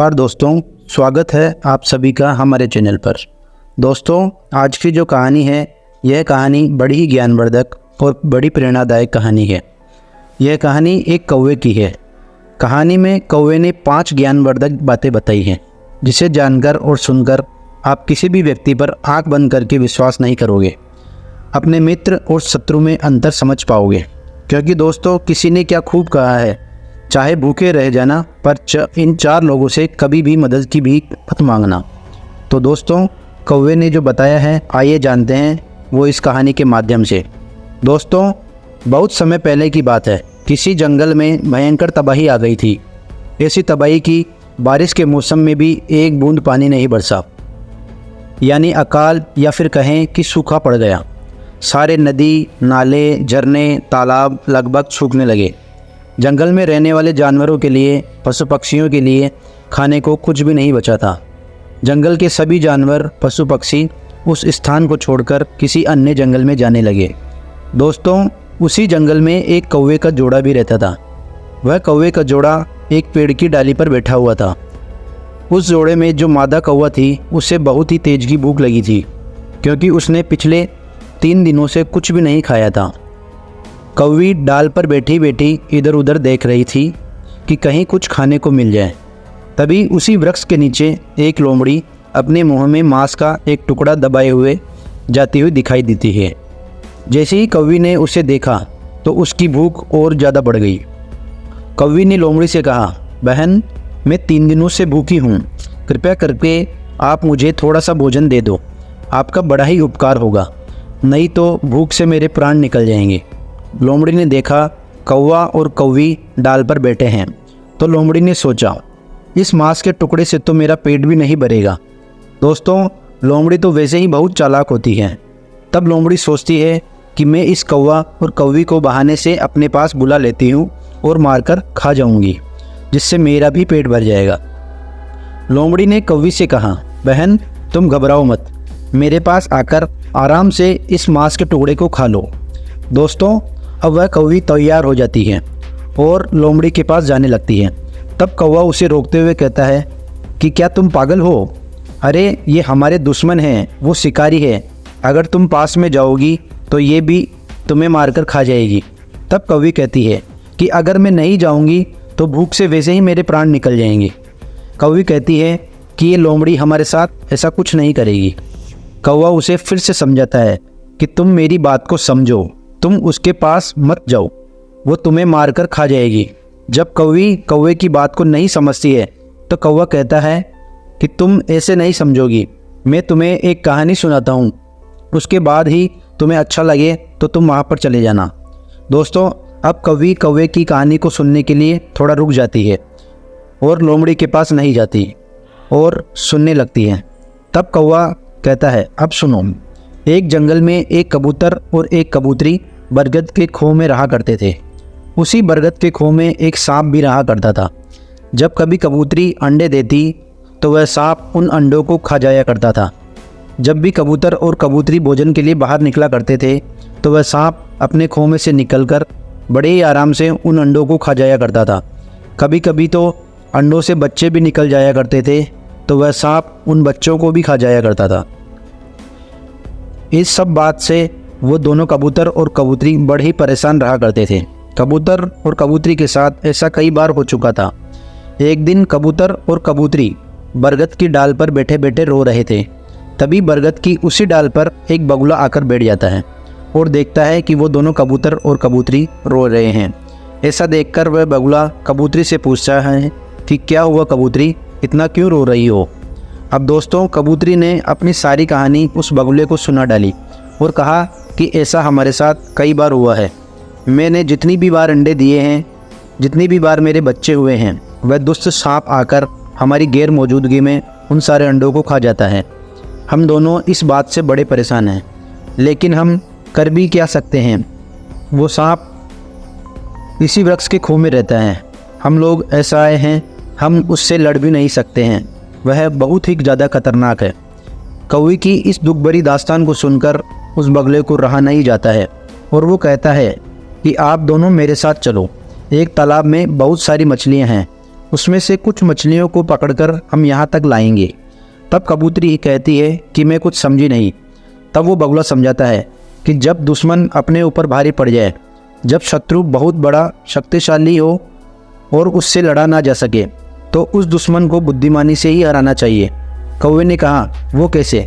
नमस्कार दोस्तों, स्वागत है आप सभी का हमारे चैनल पर। दोस्तों, आज की जो कहानी है यह कहानी बड़ी ही ज्ञानवर्धक और बड़ी प्रेरणादायक कहानी है। यह कहानी एक कौवे की है। कहानी में कौवे ने 5 ज्ञानवर्धक बातें बताई हैं, जिसे जानकर और सुनकर आप किसी भी व्यक्ति पर आंख बंद करके विश्वास नहीं करोगे। अपने मित्र और शत्रु में अंतर समझ पाओगे, क्योंकि दोस्तों किसी ने क्या खूब कहा है, चाहे भूखे रह जाना पर इन 4 लोगों से कभी भी मदद की भीख मत मांगना। तो दोस्तों, कौवे ने जो बताया है आइए जानते हैं वो इस कहानी के माध्यम से। दोस्तों, बहुत समय पहले की बात है, किसी जंगल में भयंकर तबाही आ गई थी। ऐसी तबाही की बारिश के मौसम में भी एक बूंद पानी नहीं बरसा, यानी अकाल या फिर कहें कि सूखा पड़ गया। सारे नदी, नाले, झरने, तालाब लगभग सूखने लगे। जंगल में रहने वाले जानवरों के लिए, पशु पक्षियों के लिए खाने को कुछ भी नहीं बचा था। जंगल के सभी जानवर, पशु पक्षी उस स्थान को छोड़कर किसी अन्य जंगल में जाने लगे। दोस्तों, उसी जंगल में एक कौवे का जोड़ा भी रहता था। वह कौवे का जोड़ा एक पेड़ की डाली पर बैठा हुआ था। उस जोड़े में जो मादा कौवा थी उसे बहुत ही तेज की भूख लगी थी, क्योंकि उसने पिछले 3 दिनों से कुछ भी नहीं खाया था। कौवी डाल पर बैठी बैठी इधर उधर देख रही थी कि कहीं कुछ खाने को मिल जाए। तभी उसी वृक्ष के नीचे एक लोमड़ी अपने मुंह में मांस का एक टुकड़ा दबाए हुए जाती हुई दिखाई देती है। जैसे ही कौवी ने उसे देखा तो उसकी भूख और ज़्यादा बढ़ गई। कौवी ने लोमड़ी से कहा, बहन, मैं 3 दिनों से भूखी हूँ, कृपया करके आप मुझे थोड़ा सा भोजन दे दो। आपका बड़ा ही उपकार होगा, नहीं तो भूख से मेरे प्राण निकल जाएंगे। लोमड़ी ने देखा कौवा और कौवी डाल पर बैठे हैं, तो लोमड़ी ने सोचा, इस मांस के टुकड़े से तो मेरा पेट भी नहीं भरेगा। दोस्तों, लोमड़ी तो वैसे ही बहुत चालाक होती है। तब लोमड़ी सोचती है कि मैं इस कौवा और कौवी को बहाने से अपने पास बुला लेती हूँ और मारकर खा जाऊँगी, जिससे मेरा भी पेट भर जाएगा। लोमड़ी ने कौवी से कहा, बहन, तुम घबराओ मत, मेरे पास आकर आराम से इस मांस के टुकड़े को खा लो। दोस्तों, अब वह कौवी तैयार हो जाती है और लोमड़ी के पास जाने लगती है। तब कौवा उसे रोकते हुए कहता है कि क्या तुम पागल हो? अरे, ये हमारे दुश्मन हैं, वो शिकारी है। अगर तुम पास में जाओगी तो ये भी तुम्हें मारकर खा जाएगी। तब कौवी कहती है कि अगर मैं नहीं जाऊंगी तो भूख से वैसे ही मेरे प्राण निकल जाएंगे। कौवी कहती है कि ये लोमड़ी हमारे साथ ऐसा कुछ नहीं करेगी। कौवा उसे फिर से समझाता है कि तुम मेरी बात को समझो, तुम उसके पास मत जाओ, वो तुम्हें मारकर खा जाएगी। जब कौवी कौवे की बात को नहीं समझती है तो कौवा कहता है कि तुम ऐसे नहीं समझोगी, मैं तुम्हें एक कहानी सुनाता हूँ, उसके बाद ही तुम्हें अच्छा लगे तो तुम वहाँ पर चले जाना। दोस्तों, अब कौवी कौवे की कहानी को सुनने के लिए थोड़ा रुक जाती है और लोमड़ी के पास नहीं जाती और सुनने लगती है। तब कौवा कहता है, अब सुनो। एक जंगल में एक कबूतर और एक कबूतरी बरगद के खो में रहा करते थे। उसी बरगद के खो में एक सांप भी रहा करता था। जब कभी कबूतरी अंडे देती तो वह सांप उन अंडों को खा जाया करता था। जब भी कबूतर और कबूतरी भोजन के लिए बाहर निकला करते थे तो वह सांप अपने खो में से निकलकर बड़े ही आराम से उन अंडों को खा जाया करता था। कभी कभी तो अंडों से बच्चे भी निकल जाया करते थे, तो वह सांप उन बच्चों को भी खा जाया करता था। इस सब बात से वो दोनों कबूतर और कबूतरी बड़े ही परेशान रहा करते थे। कबूतर और कबूतरी के साथ ऐसा कई बार हो चुका था। एक दिन कबूतर और कबूतरी बरगद की डाल पर बैठे बैठे रो रहे थे। तभी बरगद की उसी डाल पर एक बगुला आकर बैठ जाता है और देखता है कि वो दोनों कबूतर और कबूतरी रो रहे हैं। ऐसा देखकर वह बगुला कबूतरी से पूछता है कि क्या हुआ कबूतरी, इतना क्यों रो रही हो? अब दोस्तों, कबूतरी ने अपनी सारी कहानी उस बगुले को सुना डाली और कहा कि ऐसा हमारे साथ कई बार हुआ है। मैंने जितनी भी बार अंडे दिए हैं, जितनी भी बार मेरे बच्चे हुए हैं, वह दुष्ट सांप आकर हमारी गैर मौजूदगी में उन सारे अंडों को खा जाता है। हम दोनों इस बात से बड़े परेशान हैं, लेकिन हम कर भी क्या सकते हैं? वो सांप इसी वृक्ष के खो में रहता है। हम लोग ऐसा आए हैं, हम उससे लड़ भी नहीं सकते हैं, वह बहुत ही ज़्यादा खतरनाक है। कौवी की इस दुख भरी दास्तान को सुनकर उस बगले को रहा नहीं जाता है और वो कहता है कि आप दोनों मेरे साथ चलो। एक तालाब में बहुत सारी मछलियां हैं, उसमें से कुछ मछलियों को पकड़कर हम यहाँ तक लाएंगे। तब कबूतरी कहती है कि मैं कुछ समझी नहीं। तब वो बगुला समझाता है कि जब दुश्मन अपने ऊपर भारी पड़ जाए, जब शत्रु बहुत बड़ा शक्तिशाली हो और उससे लड़ा ना जा सके, तो उस दुश्मन को बुद्धिमानी से ही हराना चाहिए। कौवे ने कहा, वो कैसे?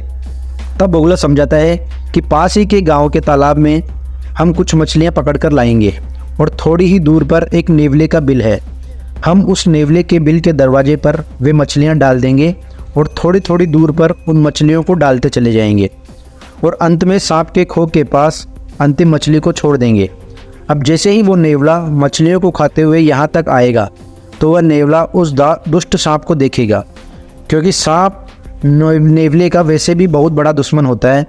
तब बगुला समझाता है कि पास ही के गांव के तालाब में हम कुछ मछलियां पकड़कर लाएंगे और थोड़ी ही दूर पर एक नेवले का बिल है। हम उस नेवले के बिल के दरवाजे पर वे मछलियां डाल देंगे और थोड़ी थोड़ी दूर पर उन मछलियों को डालते चले जाएंगे और अंत में सांप के खोह के पास अंतिम मछली को छोड़ देंगे। अब जैसे ही वो नेवला मछलियों को खाते हुए यहाँ तक आएगा तो वह नेवला उस दुष्ट सांप को देखेगा, क्योंकि सांप नेवले का वैसे भी बहुत बड़ा दुश्मन होता है।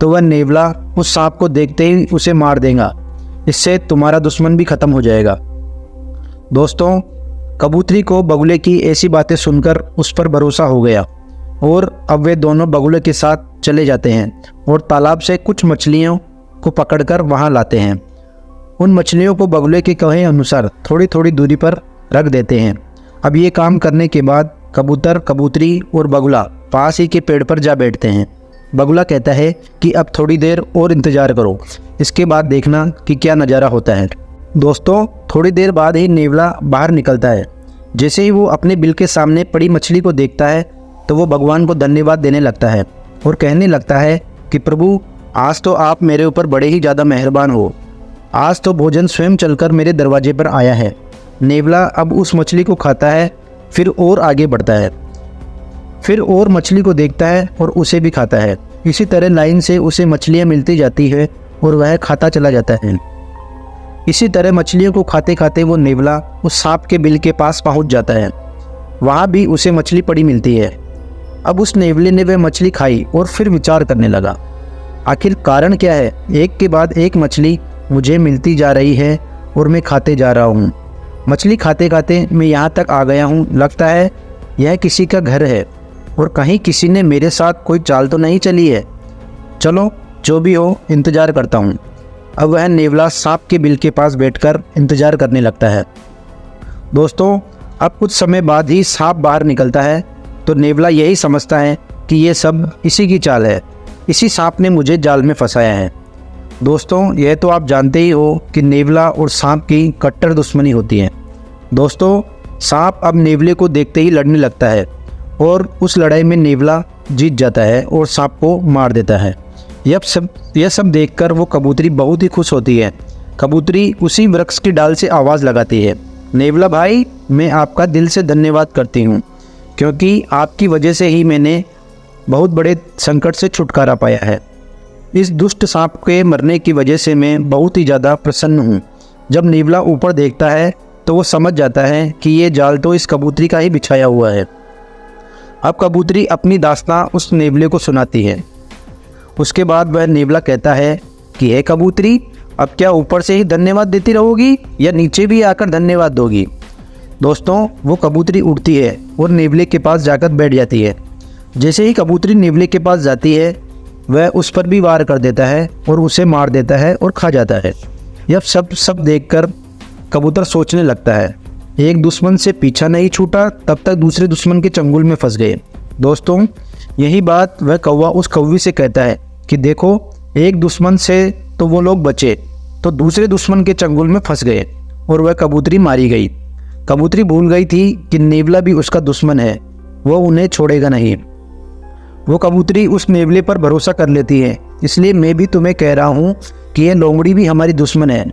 तो वह नेवला उस सांप को देखते ही उसे मार देगा। इससे तुम्हारा दुश्मन भी ख़त्म हो जाएगा। दोस्तों, कबूतरी को बगुले की ऐसी बातें सुनकर उस पर भरोसा हो गया और अब वे दोनों बगुले के साथ चले जाते हैं और तालाब से कुछ मछलियों को पकड़कर वहाँ लाते हैं। उन मछलियों को बगुले के कहे अनुसार थोड़ी थोड़ी दूरी पर रख देते हैं। अब ये काम करने के बाद कबूतर, कबूतरी और बगुला पास ही के पेड़ पर जा बैठते हैं। बगुला कहता है कि अब थोड़ी देर और इंतज़ार करो, इसके बाद देखना कि क्या नज़ारा होता है। दोस्तों, थोड़ी देर बाद ही नेवला बाहर निकलता है। जैसे ही वो अपने बिल के सामने पड़ी मछली को देखता है तो वो भगवान को धन्यवाद देने लगता है और कहने लगता है कि प्रभु, आज तो आप मेरे ऊपर बड़े ही ज़्यादा मेहरबान हो। आज तो भोजन स्वयं चलकर मेरे दरवाजे पर आया है। नेवला अब उस मछली को खाता है, फिर और आगे बढ़ता है, फिर और मछली को देखता है और उसे भी खाता है। इसी तरह लाइन से उसे मछलियाँ मिलती जाती है और वह खाता चला जाता है। इसी तरह मछलियों को खाते खाते वो नेवला उस सांप के बिल के पास पहुंच जाता है। वहाँ भी उसे मछली पड़ी मिलती है। अब उस नेवले ने वह मछली खाई और फिर विचार करने लगा, आखिर कारण क्या है? एक के बाद एक मछली मुझे मिलती जा रही है और मैं खाते जा रहा हूँ। मछली खाते खाते मैं यहाँ तक आ गया हूँ। लगता है यह किसी का घर है और कहीं किसी ने मेरे साथ कोई चाल तो नहीं चली है। चलो, जो भी हो, इंतज़ार करता हूँ। अब वह नेवला सांप के बिल के पास बैठकर इंतज़ार करने लगता है। दोस्तों, अब कुछ समय बाद ही सांप बाहर निकलता है तो नेवला यही समझता है कि ये सब इसी की चाल है, इसी सांप ने मुझे जाल में फंसाया है। दोस्तों, यह तो आप जानते ही हो कि नेवला और सांप की कट्टर दुश्मनी होती है। दोस्तों, सांप अब नेवले को देखते ही लड़ने लगता है और उस लड़ाई में नेवला जीत जाता है और सांप को मार देता है। यह सब देखकर वो कबूतरी बहुत ही खुश होती है। कबूतरी उसी वृक्ष की डाल से आवाज़ लगाती है, नेवला भाई, मैं आपका दिल से धन्यवाद करती हूँ, क्योंकि आपकी वजह से ही मैंने बहुत बड़े संकट से छुटकारा पाया है। इस दुष्ट सांप के मरने की वजह से मैं बहुत ही ज़्यादा प्रसन्न हूँ। जब नेवला ऊपर देखता है तो वो समझ जाता है कि ये जाल तो इस कबूतरी का ही बिछाया हुआ है। अब कबूतरी अपनी दास्तां उस नेवले को सुनाती है। उसके बाद वह नेवला कहता है कि हे कबूतरी, अब क्या ऊपर से ही धन्यवाद देती रहोगी या नीचे भी आकर धन्यवाद दोगी? दोस्तों, वो कबूतरी उड़ती है और नेवले के पास जाकर बैठ जाती है। जैसे ही कबूतरी नेवले के पास जाती है, वह उस पर भी वार कर देता है और उसे मार देता है और खा जाता है। यह सब देखकर कबूतर सोचने लगता है, एक दुश्मन से पीछा नहीं छूटा, तब तक दूसरे दुश्मन के चंगुल में फंस गए। दोस्तों, यही बात वह कौवा उस कौवी से कहता है कि देखो, एक दुश्मन से तो वो लोग बचे, तो दूसरे दुश्मन के चंगुल में फंस गए और वह कबूतरी मारी गई। कबूतरी भूल गई थी कि नेवला भी उसका दुश्मन है, वो उन्हें छोड़ेगा नहीं। वो कबूतरी उस नेवले पर भरोसा कर लेती है। इसलिए मैं भी तुम्हें कह रहा हूँ कि यह लोमड़ी भी हमारी दुश्मन है।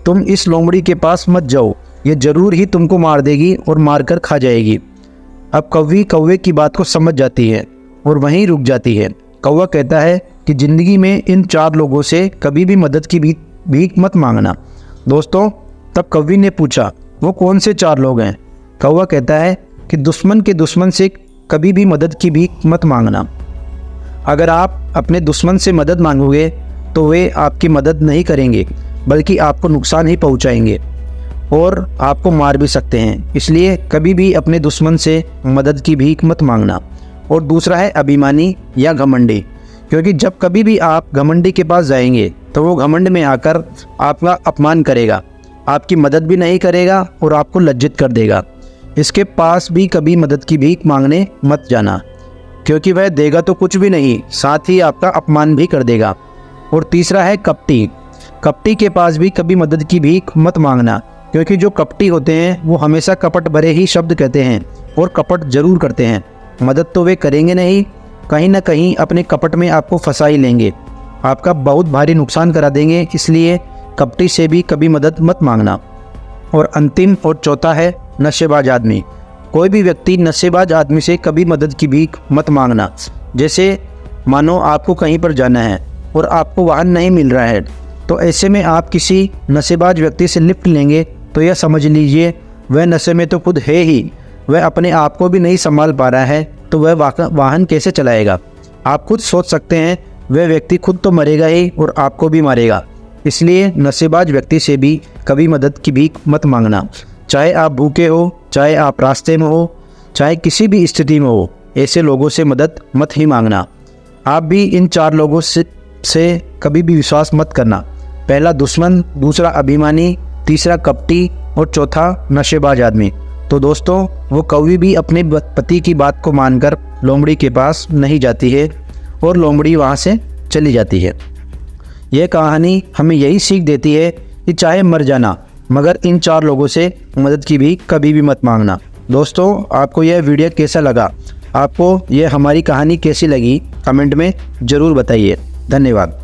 तुम इस लोमड़ी के पास मत जाओ, ये ज़रूर ही तुमको मार देगी और मारकर खा जाएगी। अब कौवी कौवे की बात को समझ जाती है और वहीं रुक जाती है। कौवा कहता है कि ज़िंदगी में इन 4 लोगों से कभी भी मदद की भीख मत मांगना। दोस्तों, तब कौवी ने पूछा, वो कौन से 4 लोग हैं? कौवा कहता है कि दुश्मन के दुश्मन से कभी भी मदद की भीख मत मांगना। अगर आप अपने दुश्मन से मदद मांगोगे तो वे आपकी मदद नहीं करेंगे, बल्कि आपको नुकसान ही पहुंचाएंगे और आपको मार भी सकते हैं। इसलिए कभी भी अपने दुश्मन से मदद की भीख मत मांगना। और दूसरा है अभिमानी या घमंडी, क्योंकि जब कभी भी आप घमंडी के पास जाएंगे तो वो घमंड में आकर आपका अपमान करेगा, आपकी मदद भी नहीं करेगा और आपको लज्जित कर देगा। इसके पास भी कभी मदद की भीख मांगने मत जाना, क्योंकि वह देगा तो कुछ भी नहीं, साथ ही आपका अपमान भी कर देगा। और तीसरा है कपटी। कपटी के पास भी कभी मदद की भीख मत मांगना, क्योंकि जो कपटी होते हैं वो हमेशा कपट भरे ही शब्द कहते हैं और कपट जरूर करते हैं। मदद तो वे करेंगे नहीं, कहीं ना कहीं अपने कपट में आपको फंसा ही लेंगे, आपका बहुत भारी नुकसान करा देंगे। इसलिए कपटी से भी कभी मदद मत मांगना। और अंतिम और चौथा है नशेबाज आदमी। कोई भी व्यक्ति नशेबाज आदमी से कभी मदद की भीख मत मांगना। जैसे मानो आपको कहीं पर जाना है और आपको वाहन नहीं मिल रहा है, तो ऐसे में आप किसी नशेबाज व्यक्ति से लिफ्ट लेंगे तो यह समझ लीजिए वह नशे में तो खुद है ही, वह अपने आप को भी नहीं संभाल पा रहा है, तो वह वाहन कैसे चलाएगा। आप खुद सोच सकते हैं, वह व्यक्ति खुद तो मरेगा ही और आपको भी मारेगा। इसलिए नशेबाज व्यक्ति से भी कभी मदद की भीख मत मांगना। चाहे आप भूखे हो, चाहे आप रास्ते में हो, चाहे किसी भी स्थिति में हो, ऐसे लोगों से मदद मत ही मांगना। आप भी इन 4 लोगों से कभी भी विश्वास मत करना। पहला दुश्मन, दूसरा अभिमानी, तीसरा कपटी और चौथा नशेबाज आदमी। तो दोस्तों, वो कभी भी अपने पति की बात को मानकर लोमड़ी के पास नहीं जाती है और लोमड़ी वहाँ से चली जाती है। यह कहानी हमें यही सीख देती है कि चाहे मर जाना, मगर इन 4 लोगों से मदद की भी कभी भी मत मांगना। दोस्तों, आपको यह वीडियो कैसा लगा, आपको यह हमारी कहानी कैसी लगी, कमेंट में ज़रूर बताइए। धन्यवाद।